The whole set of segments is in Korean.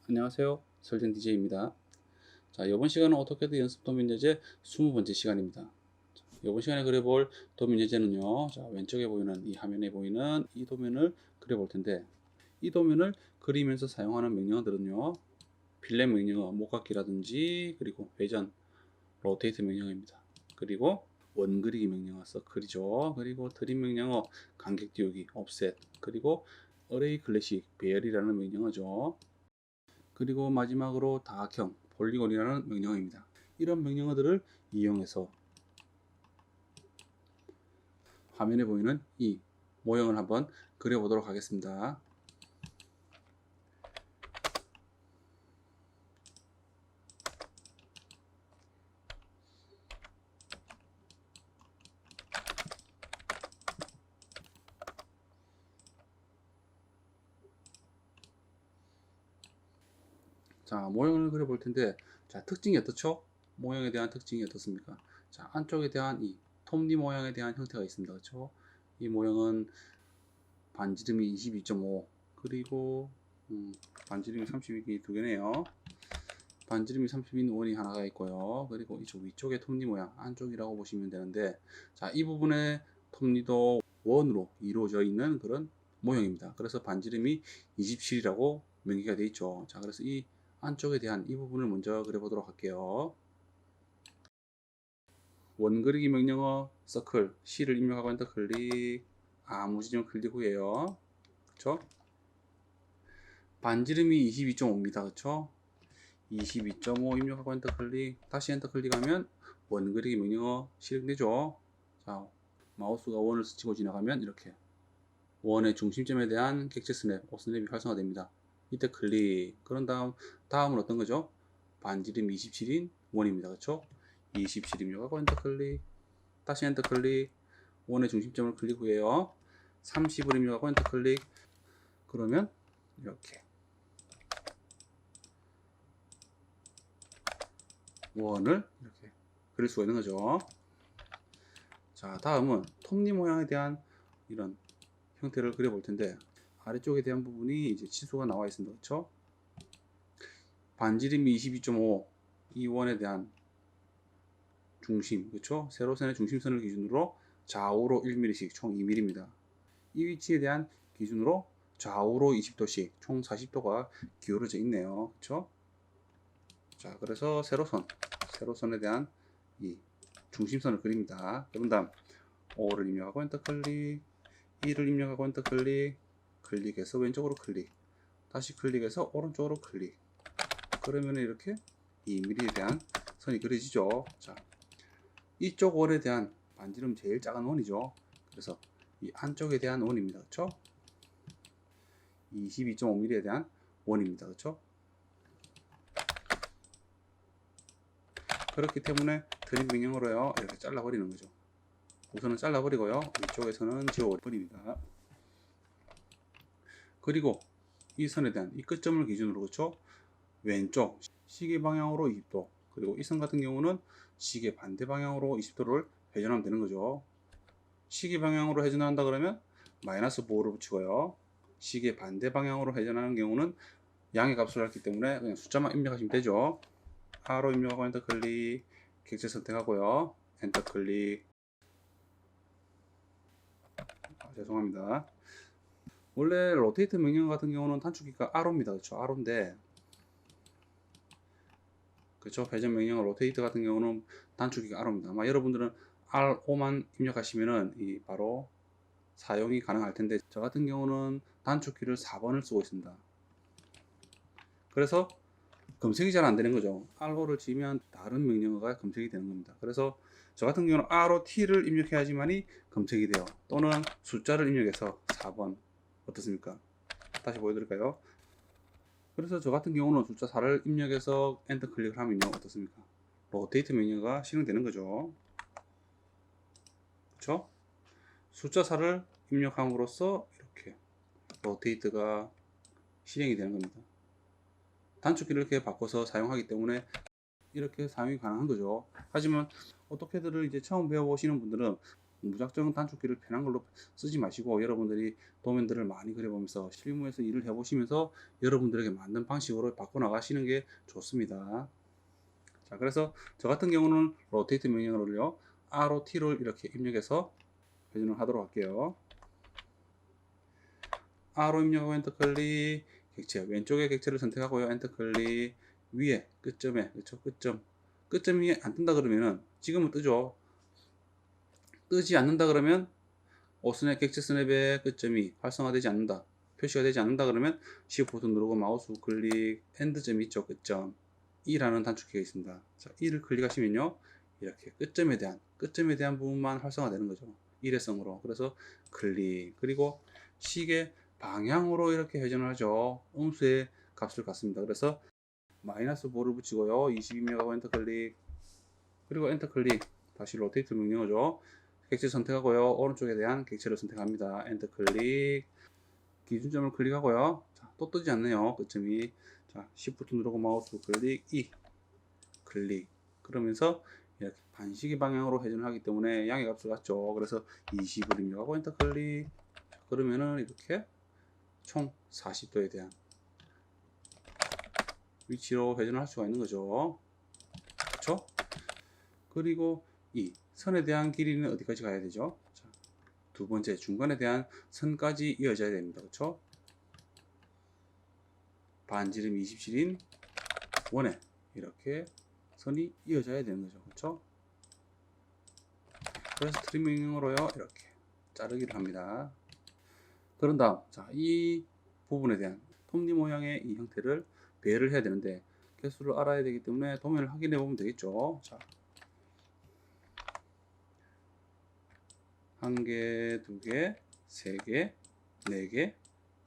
안녕하세요. 설정 DJ입니다. 자, 이번 시간은 오토캐드 연습 도면 예제 20번째 시간입니다. 이번 시간에 그려볼 도면 예제는요. 자, 왼쪽에 보이는 이 화면에 보이는 이 도면을 그려볼 텐데, 이 도면을 그리면서 사용하는 명령어들은요. 필렛 명령어, 목깎기라든지, 그리고 회전, 로테이트 명령어입니다. 그리고 원그리기 명령어, 서클이죠. 그리고 드림 명령어, 간격 띄우기, 옵셋, 그리고 어레이 클래식, 배열이라는 명령어죠. 그리고 마지막으로 다각형, 폴리곤이라는 명령어입니다. 이런 명령어들을 이용해서 화면에 보이는 이 모형을 한번 그려보도록 하겠습니다. 자, 모형을 그려볼 텐데, 자, 특징이 어떻죠? 모형에 대한 특징이 어떻습니까? 자, 안쪽에 대한 이 톱니 모양에 대한 형태가 있습니다. 그렇죠? 이 모형은 반지름이 22.5, 그리고 반지름이 32이 두 개네요. 반지름이 30인 원이 하나가 있고요. 그리고 이쪽 위쪽에 톱니 모양, 안쪽이라고 보시면 되는데, 자, 이 부분의 톱니도 원으로 이루어져 있는 그런 모형입니다. 그래서 반지름이 27이라고 명기가 되어 있죠. 자, 그래서 이 안쪽에 대한 이 부분을 먼저 그려보도록 할게요. 원그리기 명령어 서클 C를 입력하고 엔터 클릭, 아무 지점 클릭 후에요. 그쵸? 반지름이 22.5입니다. 그쵸? 22.5 입력하고 엔터 클릭, 다시 엔터 클릭하면 원그리기 명령어 실행되죠. 자, 마우스가 원을 스치고 지나가면 이렇게 원의 중심점에 대한 객체 스냅, 오스냅이 활성화됩니다. 이때 클릭. 그런 다음은 어떤 거죠? 반지름 27인 원입니다. 그렇죠? 27 입력하고 엔터 클릭, 다시 엔터 클릭, 원의 중심점을 클릭 후에요. 30을 입력하고 엔터 클릭. 그러면 이렇게 원을 이렇게 그릴 수가 있는 거죠. 자, 다음은 톱니 모양에 대한 이런 형태를 그려볼 텐데, 아래쪽에 대한 부분이 이제 치수가 나와 있습니다. 그렇죠? 반지름이 22.5, 이 원에 대한 중심, 그렇죠? 세로선의 중심선을 기준으로 좌우로 1mm씩 총 2mm입니다. 이 위치에 대한 기준으로 좌우로 20도씩 총 40도가 기울어져 있네요. 그렇죠? 자, 그래서 세로선에 대한 이 중심선을 그립니다. 그런 다음 O를 입력하고 엔터 클릭, E를 입력하고 엔터 클릭, 클릭해서 왼쪽으로 클릭, 다시 클릭해서 오른쪽으로 클릭. 그러면 이렇게 2mm에 대한 선이 그려지죠. 자, 이쪽 원에 대한 반지름 제일 작은 원이죠. 그래서 이 안쪽에 대한 원입니다. 그렇죠? 22.5mm에 대한 원입니다. 그렇죠? 그렇기 때문에 드림 명령으로요, 이렇게 잘라버리는 거죠. 우선은 잘라버리고요, 이쪽에서는 지워버립니다. 그리고 이 선에 대한 이 끝점을 기준으로, 그렇죠? 왼쪽 시계 방향으로 20도, 그리고 이 선 같은 경우는 시계 반대 방향으로 20도를 회전하면 되는 거죠. 시계 방향으로 회전한다 그러면 마이너스 보호를 붙이고요, 시계 반대 방향으로 회전하는 경우는 양의 값을 알기 때문에 그냥 숫자만 입력하시면 되죠. R로 입력하고 엔터 클릭, 객체 선택하고요, 엔터 클릭. 죄송합니다. 원래 로테이트 명령 같은 경우는 단축키가 R입니다. 그렇죠? R인데, 그렇죠? 회전 명령 로테이트 같은 경우는 단축키가 R입니다. 아마 여러분들은 R5만 입력하시면은 이 바로 사용이 가능할 텐데, 저 같은 경우는 단축키를 4번을 쓰고 있습니다. 그래서 검색이 잘 안 되는 거죠. R5를 치면 다른 명령어가 검색이 되는 겁니다. 그래서 저 같은 경우는 ROT를 입력해야지만이 검색이 돼요. 또는 숫자를 입력해서 4번. 어떻습니까? 다시 보여드릴까요? 그래서 저 같은 경우는 숫자 4를 입력해서 엔터 클릭을 하면요, 어떻습니까? 로테이트 명령어가 실행되는 거죠. 그렇죠? 숫자 4를 입력함으로써 이렇게 로테이트가 실행이 되는 겁니다. 단축키를 이렇게 바꿔서 사용하기 때문에 이렇게 사용이 가능한 거죠. 하지만 오토캐드를 이제 처음 배워보시는 분들은 무작정 단축키를 편한 걸로 쓰지 마시고 여러분들이 도면들을 많이 그려보면서 실무에서 일을 해보시면서 여러분들에게 맞는 방식으로 바꿔 나가시는 게 좋습니다. 자, 그래서 저 같은 경우는 로테이트 명령어를요, ROT를 이렇게 입력해서 회전을 하도록 할게요. R로 입력하고 엔터 클릭, 객체 왼쪽에 객체를 선택하고요, 엔터 클릭, 위에 끝점에, 그렇죠? 끝점이 안 뜬다 그러면은 지금은 뜨죠. 뜨지 않는다 그러면 오스냅 객체 스냅의 끝점이 활성화되지 않는다, 표시가 되지 않는다 그러면 Shift 버튼 누르고 마우스 클릭, 엔드점이 있죠, 끝점. E라는 단축키가 있습니다. 자, E를 클릭하시면요, 이렇게 끝점에 대한 부분만 활성화되는 거죠. 일회성으로. 그래서 클릭, 그리고 시계 방향으로 이렇게 회전을 하죠. 음수의 값을 갖습니다. 그래서 마이너스 5를 붙이고요, 22명하고 엔터 클릭, 그리고 엔터 클릭, 다시 로테이트 명령어죠. 객체 선택하고요, 오른쪽에 대한 객체를 선택합니다. 엔터 클릭, 기준점을 클릭하고요. 자, 또 뜨지 않네요, 끝점이. 자, Shift 누르고 마우스 클릭, E 클릭. 그러면서 이렇게 반시계 방향으로 회전을 하기 때문에 양의 값을 갖죠. 그래서 20을 입력하고 엔터 클릭. 자, 그러면은 이렇게 총 40도에 대한 위치로 회전을 할 수가 있는 거죠. 그렇죠? 그리고 이 선에 대한 길이는 어디까지 가야 되죠? 자, 두 번째 중간에 대한 선까지 이어져야 됩니다. 그렇죠? 반지름 27인 원에 이렇게 선이 이어져야 되는 거죠. 그렇죠? 그래서 트림 명령으로요, 이렇게 자르기를 합니다. 그런 다음, 자, 이 부분에 대한 톱니 모양의 이 형태를 배열을 해야 되는데 개수를 알아야 되기 때문에 도면을 확인해 보면 되겠죠. 자, 1개, 2개, 3개, 4개,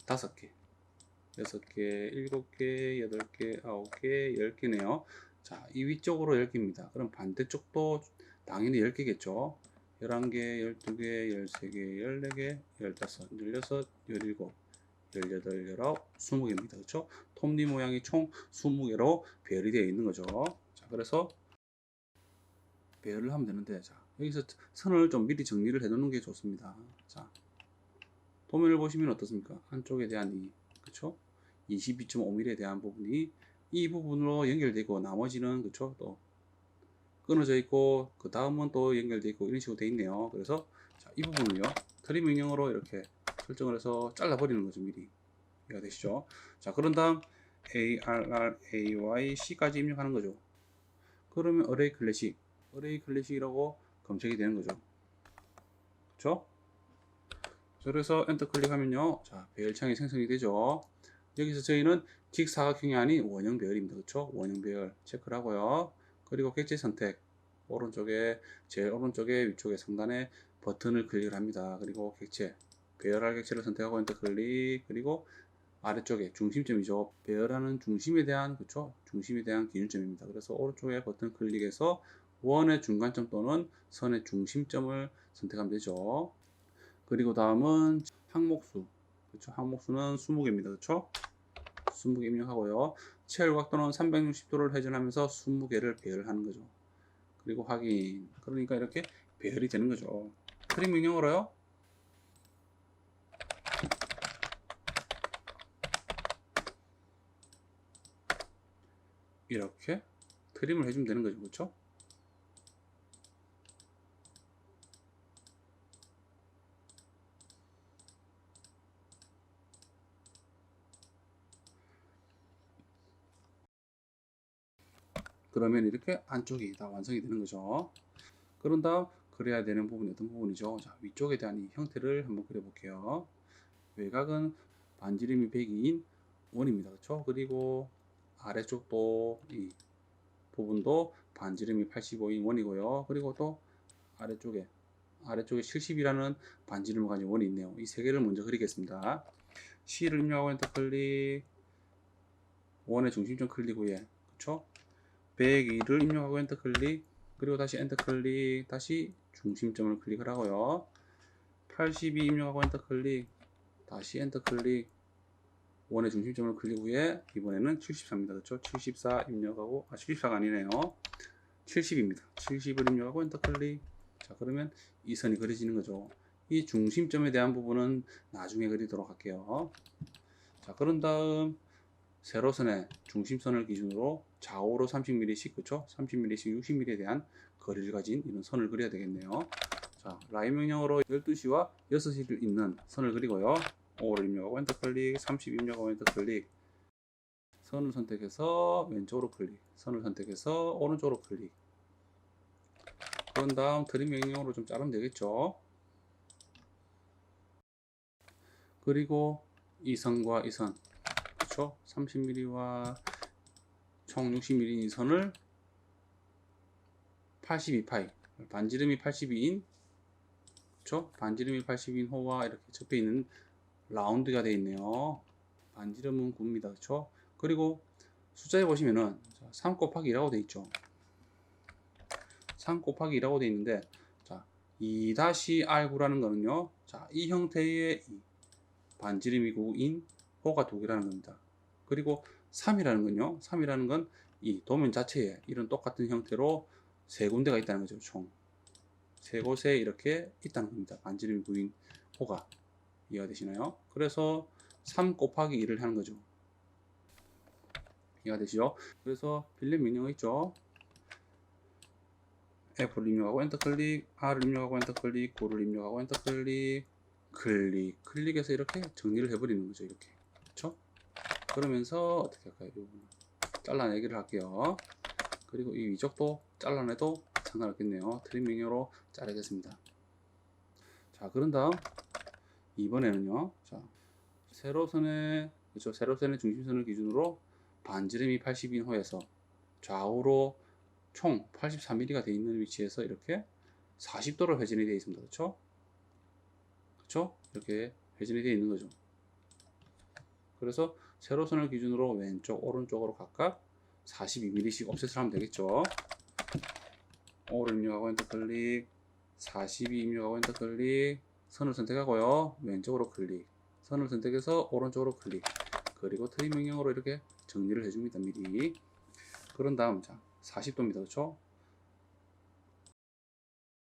5개, 6개, 7개, 8개, 9개, 10개네요. 자, 이 위쪽으로 10개입니다. 그럼 반대쪽도 당연히 10개겠죠. 11개, 12개, 13개, 14개, 15, 16, 17, 18, 19, 20개입니다. 그렇죠? 톱니 모양이 총 20개로 배열이 되어 있는 거죠. 자, 그래서 배열을 하면 되는데, 자, 여기서 선을 좀 미리 정리를 해 놓는 게 좋습니다. 자, 도면을 보시면 어떻습니까? 한쪽에 대한 이, 그쵸? 22.5mm에 대한 부분이 이 부분으로 연결되고 나머지는, 그쵸? 또 끊어져 있고 그 다음은 또 연결되어 있고 이런 식으로 되어 있네요. 그래서 자, 이 부분을요, 트림 명령어로 이렇게 설정을 해서 잘라 버리는 거죠. 미리 이해가 되시죠? 자, 그런 다음 ARRAYC까지 입력하는 거죠. 그러면 어레이 클래식이라고 검색이 되는 거죠. 그렇죠? 그래서 엔터 클릭하면요, 자, 배열창이 생성이 되죠. 여기서 저희는 직사각형이 아닌 원형 배열입니다. 그렇죠? 원형 배열 체크를 하고요. 그리고 객체 선택, 오른쪽에 제일 오른쪽에 위쪽에 상단에 버튼을 클릭을 합니다. 그리고 객체, 배열할 객체를 선택하고 엔터 클릭, 그리고 아래쪽에 중심점이죠. 배열하는 중심에 대한, 그쵸? 중심에 대한 기준점입니다. 그래서 오른쪽에 버튼 클릭해서 원의 중간점 또는 선의 중심점을 선택하면 되죠. 그리고 다음은 항목수, 그쵸? 항목수는 20개입니다. 그쵸? 20개 입력하고요. 체열 각도는 360도를 회전하면서 20개를 배열하는 거죠. 그리고 확인. 그러니까 이렇게 배열이 되는 거죠. 트림 명령어로요, 이렇게 트림을 해주면 되는 거죠. 그렇죠? 그러면 이렇게 안쪽이 다 완성이 되는 거죠. 그런 다음 그려야 되는 부분이 어떤 부분이죠? 자, 위쪽에 대한 이 형태를 한번 그려볼게요. 외곽은 반지름이 100인 원입니다. 그렇죠? 그리고 아래쪽도 이 부분도 반지름이 85인 원이고요. 그리고 또 아래쪽에 70이라는 반지름을 가진 원이 있네요. 이 세 개를 먼저 그리겠습니다. C를 입력하고 엔터 클릭, 원의 중심점 클릭 후에, 그쵸? 102를 입력하고 엔터 클릭, 그리고 다시 엔터 클릭, 다시 중심점을 클릭을 하고요. 82 입력하고 엔터 클릭, 다시 엔터 클릭, 원의 중심점을 클릭 후에 이번에는 74입니다. 그렇죠? 74 입력하고, 74가 아니네요. 70입니다. 70을 입력하고 엔터 클릭, 자, 그러면 이 선이 그려지는 거죠. 이 중심점에 대한 부분은 나중에 그리도록 할게요. 자, 그런 다음 세로선의 중심선을 기준으로 좌우로 30mm씩, 그쵸? 30mm씩 60mm에 대한 거리를 가진 이런 선을 그려야 되겠네요. 자, 라인 명령으로 12시와 6시를 잇는 선을 그리고요. 5를 입력하고 엔터 클릭, 30 입력하고 엔터 클릭, 선을 선택해서 왼쪽으로 클릭, 선을 선택해서 오른쪽으로 클릭. 그런 다음 트림 명령으로 좀 자르면 되겠죠. 그리고 이 선과 이 선, 그쵸? 30mm와 총 60mm 이 선을 82파이, 반지름이 82인, 그쵸? 반지름이 82인 호와 이렇게 접해 있는 라운드가 되어 있네요. 반지름은 9입니다. 그쵸? 그리고 숫자에 보시면은 3 곱하기 2라고 되어 있죠. 3 곱하기 2라고 되어 있는데, 자, 2-R9라는 거는요, 자, 이 형태의 반지름이 9인 호가 2개라는 겁니다. 그리고 3이라는 건요, 3이라는 건 이 도면 자체에 이런 똑같은 형태로 3군데가 있다는 거죠. 총 3곳에 이렇게 있다는 겁니다. 반지름이 9인 호가. 이해가 되시나요? 그래서 3 곱하기 2를 하는 거죠. 이해가 되시죠? 그래서 필렛 명령 있죠? F를 입력하고 엔터 클릭, R을 입력하고 엔터 클릭, 9를 입력하고 엔터 클릭, 클릭해서 이렇게 정리를 해버리는 거죠. 이렇게. 그렇죠? 그러면서 어떻게 할까요? 이 부분을 잘라내기를 할게요. 그리고 이 위쪽도 잘라내도 상관없겠네요. 트림 명령으로 자르겠습니다. 자, 그런 다음 이번에는요. 자, 세로선의, 그렇죠? 세로선의 중심선을 기준으로 반지름이 80인 호에서 좌우로 총 83mm가 되어 있는 위치에서 이렇게 40도로 회전이 되어 있습니다. 그렇죠? 그렇죠? 이렇게 회전이 되어 있는 거죠. 그래서 세로선을 기준으로 왼쪽, 오른쪽으로 각각 42mm씩 옵셋을 하면 되겠죠. 5를 입력하고 엔터 클릭, 42 입력하고 엔터 클릭, 선을 선택하고요. 왼쪽으로 클릭, 선을 선택해서 오른쪽으로 클릭, 그리고 트림 명령으로 이렇게 정리를 해줍니다. 미리. 그런 다음, 자, 40도입니다. 그렇죠?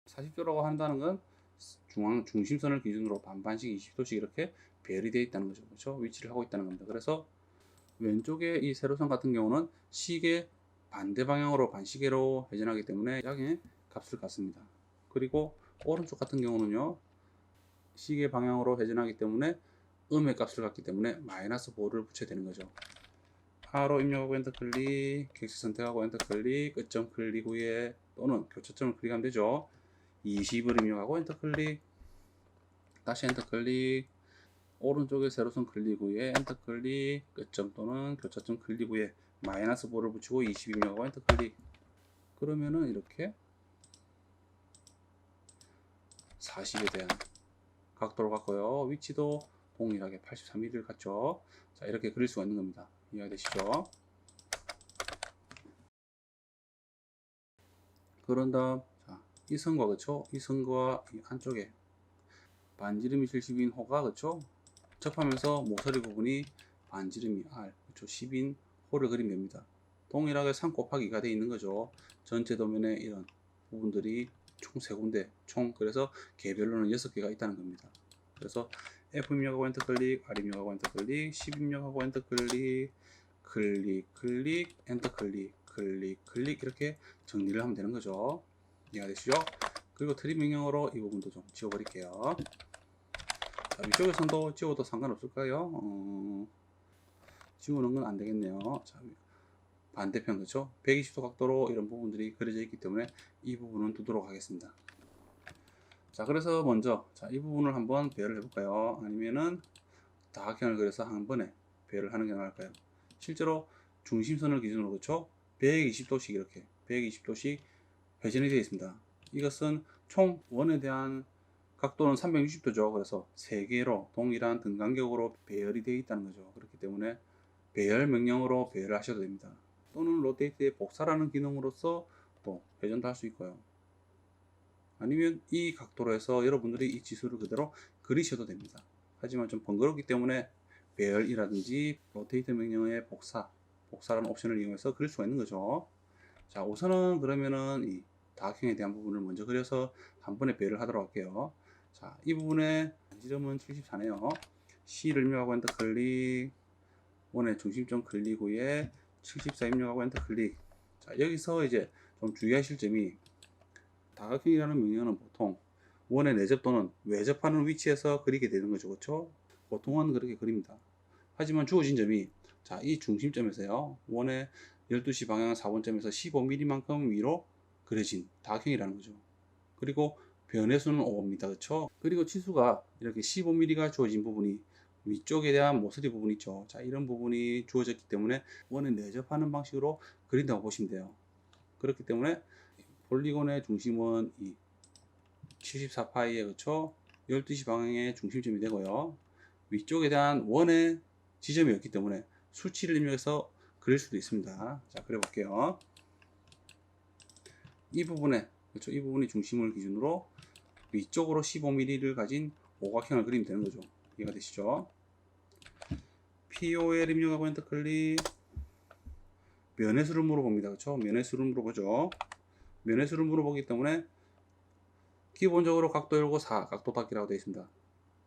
40도라고 한다는 건 중심선을 기준으로 반반씩 20도씩 이렇게 배열이 되어 있다는 거죠. 그렇죠? 위치를 하고 있다는 겁니다. 그래서 왼쪽에 이 세로선 같은 경우는 시계 반대 방향으로 반시계로 회전하기 때문에 양의 값을 갖습니다. 그리고 오른쪽 같은 경우는요, 시계 방향으로 회전하기 때문에 음의 값을 갖기 때문에 마이너스 5를 붙여야 되는 거죠. R로 입력하고 엔터 클릭, 객체 선택하고 엔터 클릭, 끝점 클릭 후에 또는 교차점을 클릭하면 되죠. 20을 입력하고 엔터 클릭, 다시 엔터 클릭, 오른쪽에 세로선 클릭 후에 엔터 클릭, 끝점 또는 교차점 클릭 후에 마이너스 5를 붙이고 20 입력하고 엔터 클릭. 그러면은 이렇게 40에 대한 각도를 갖고요. 위치도 동일하게 83mm를 갖죠. 자, 이렇게 그릴 수가 있는 겁니다. 이해되시죠? 그런 다음, 자, 이 선과 그쵸? 이 선과 이 안쪽에 반지름이 70인 호가 그쵸? 접하면서 모서리 부분이 반지름이 R, 그쵸? 10인 호를 그리면 됩니다. 동일하게 3 곱하기 2가 되어 있는 거죠. 전체 도면에 이런 부분들이 총 3군데, 총 그래서 개별로는 6개가 있다는 겁니다. 그래서 F 입력하고 엔터 클릭, R 입력하고 엔터 클릭, 10 입력하고 엔터 클릭, 클릭, 엔터 클릭, 클릭 이렇게 정리를 하면 되는 거죠. 이해가 되시죠? 그리고 트림 명령으로 이 부분도 좀 지워버릴게요. 자, 위쪽에서도 지워도 상관없을까요? 지우는 건 안 되겠네요. 자, 반대편 그렇죠? 120도 각도로 이런 부분들이 그려져 있기 때문에 이 부분은 두도록 하겠습니다. 자, 그래서 먼저 자, 이 부분을 한번 배열을 해볼까요? 아니면은 다각형을 그려서 한 번에 배열을 하는 게 나을까요? 실제로 중심선을 기준으로 그렇죠? 120도씩 이렇게 120도씩 회전이 되어 있습니다. 이것은 총 원에 대한 각도는 360도죠. 그래서 3개로 동일한 등 간격으로 배열이 되어 있다는 거죠. 그렇기 때문에 배열 명령으로 배열을 하셔도 됩니다. 또는 로테이트의 복사라는 기능으로서 또 회전도 할 수 있고요. 아니면 이 각도로 해서 여러분들이 이 지수를 그대로 그리셔도 됩니다. 하지만 좀 번거롭기 때문에 배열이라든지 로테이트 명령의 복사라는 옵션을 이용해서 그릴 수가 있는 거죠. 자, 우선은 그러면은 이 다각형에 대한 부분을 먼저 그려서 한 번에 배열을 하도록 할게요. 자, 이 부분에 지점은 74네요. C를 입력하고 엔터 클릭, 원의 중심점 클릭 후에 74 입력하고 엔터 클릭. 자, 여기서 이제 좀 주의하실 점이, 다각형이라는 명령어는 보통 원의 내접 또는 외접하는 위치에서 그리게 되는 거죠. 그렇죠? 보통은 그렇게 그립니다. 하지만 주어진 점이, 자, 이 중심점에서요, 원의 12시 방향 4번점에서 15mm만큼 위로 그려진 다각형이라는 거죠. 그리고 변해수는 5입니다. 그렇죠? 그리고 치수가 이렇게 15mm가 주어진 부분이 위쪽에 대한 모서리 부분 있죠. 자, 이런 부분이 주어졌기 때문에 원에 내접하는 방식으로 그린다고 보시면 돼요. 그렇기 때문에 폴리곤의 중심은 이 74파이에 그쵸? 12시 방향의 중심점이 되고요. 위쪽에 대한 원의 지점이었기 때문에 수치를 입력해서 그릴 수도 있습니다. 자, 그려볼게요. 이 부분에, 그렇죠? 이 부분이 중심을 기준으로 위쪽으로 15mm를 가진 오각형을 그리면 되는 거죠. 이해가 되시죠? POL 입력하고 엔터 클릭. 면의 수를 물어봅니다. 그렇죠? 면의 수를 물어보죠. 면의 수를 물어보기 때문에 기본적으로 각도 열고 4, 각도 닫기라고 되어 있습니다.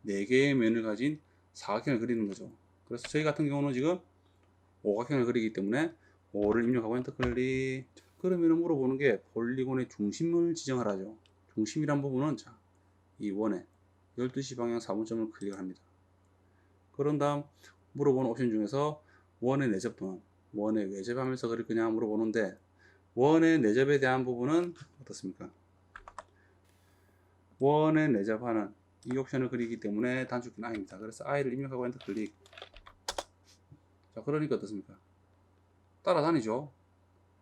4개의 면을 가진 사각형을 그리는 거죠. 그래서 저희 같은 경우는 지금 오각형을 그리기 때문에 5를 입력하고 엔터 클릭. 그러면 물어보는 게 폴리곤의 중심을 지정하라죠. 중심이란 부분은, 자, 이 원에 12시 방향 4분점을 클릭합니다. 그런 다음 물어보는 옵션 중에서 원의 내접 또는 원의 외접하면서 그릴 거냐 물어보는데, 원의 내접에 대한 부분은 어떻습니까? 원의 내접하는 이 옵션을 그리기 때문에 단축키는 I입니다. 그래서 I를 입력하고 엔터 클릭. 자, 그러니까 어떻습니까? 따라다니죠.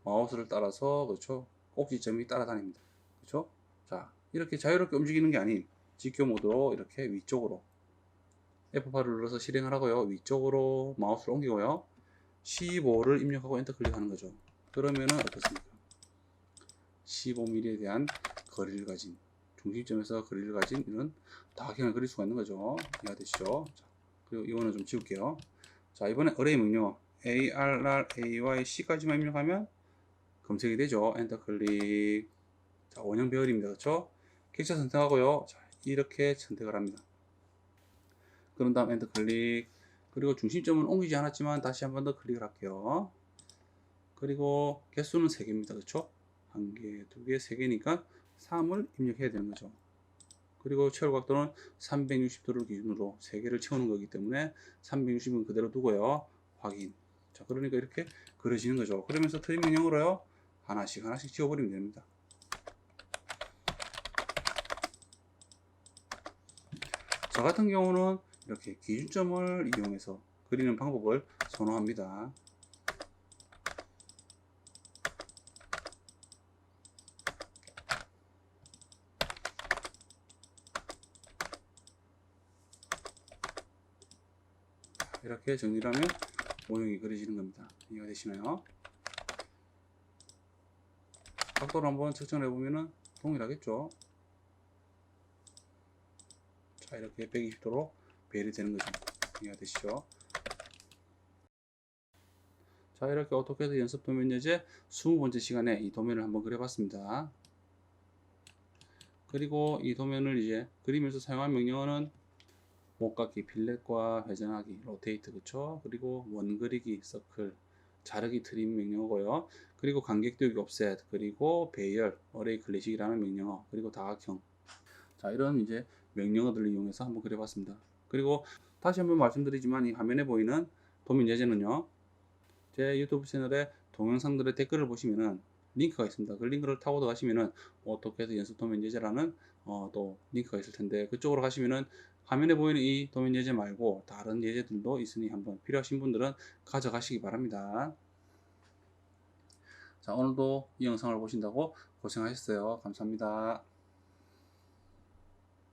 마우스를 따라서, 그렇죠? 꼭지점이 따라다닙니다. 그렇죠? 자, 이렇게 자유롭게 움직이는 게 아닌 직교 모드로 이렇게 위쪽으로 F8을 눌러서 실행을 하고요. 위쪽으로 마우스를 옮기고요. 15를 입력하고 엔터 클릭하는 거죠. 그러면은 어떻습니까? 15mm에 대한 거리를 가진, 중심점에서 거리를 가진 이런 다각형을 그릴 수가 있는 거죠. 이해가 되시죠? 자, 그리고 이거는 좀 지울게요. 자, 이번에 어레이 명령어 ARRAYC까지만 입력하면 검색이 되죠. 엔터 클릭. 자, 원형 배열입니다. 그렇죠? 객체 선택하고요. 자, 이렇게 선택을 합니다. 그런 다음 엔터 클릭. 그리고 중심점은 옮기지 않았지만 다시 한 번 더 클릭을 할게요. 그리고 개수는 3개입니다. 그렇죠? 1개, 2개, 3개니까 3을 입력해야 되는 거죠. 그리고 채울 각도는 360도를 기준으로 3개를 채우는 거기 때문에 360은 그대로 두고요. 확인. 자, 그러니까 이렇게 그려지는 거죠. 그러면서 트림 명령으로요, 하나씩 지워버리면 됩니다. 저 같은 경우는 이렇게 기준점을 이용해서 그리는 방법을 선호합니다. 이렇게 정리를 하면 모형이 그려지는 겁니다. 이해가 되시나요? 각도를 한번 측정해 보면은 동일하겠죠? 자, 이렇게 120도로 배열이 되는 거죠. 이해가 되시죠? 자, 이렇게 어토캐드 연습 도면 예제 20번째 시간에 이 도면을 한번 그려봤습니다. 그리고 이 도면을 이제 그리면서 사용한 명령어는 목깎기, 필렛과 회전하기, 로테이트, 그쵸? 그리고 원 그리기, 서클, 자르기, 트림 명령어고요. 그리고 간격 띄우기, 옵셋, 그리고 배열, 어레이 클래식이라는 명령어, 그리고 다각형. 자, 이런 이제 명령어들을 이용해서 한번 그려봤습니다. 그리고 다시 한번 말씀드리지만 이 화면에 보이는 도면 예제는요, 제 유튜브 채널에 동영상들의 댓글을 보시면은 링크가 있습니다. 그 링크를 타고 들어가시면은 오토캐드 연습 도면 예제라는 또 링크가 있을 텐데, 그쪽으로 가시면은 화면에 보이는 이 도면 예제 말고 다른 예제들도 있으니 한번 필요하신 분들은 가져가시기 바랍니다. 자, 오늘도 이 영상을 보신다고 고생하셨어요. 감사합니다.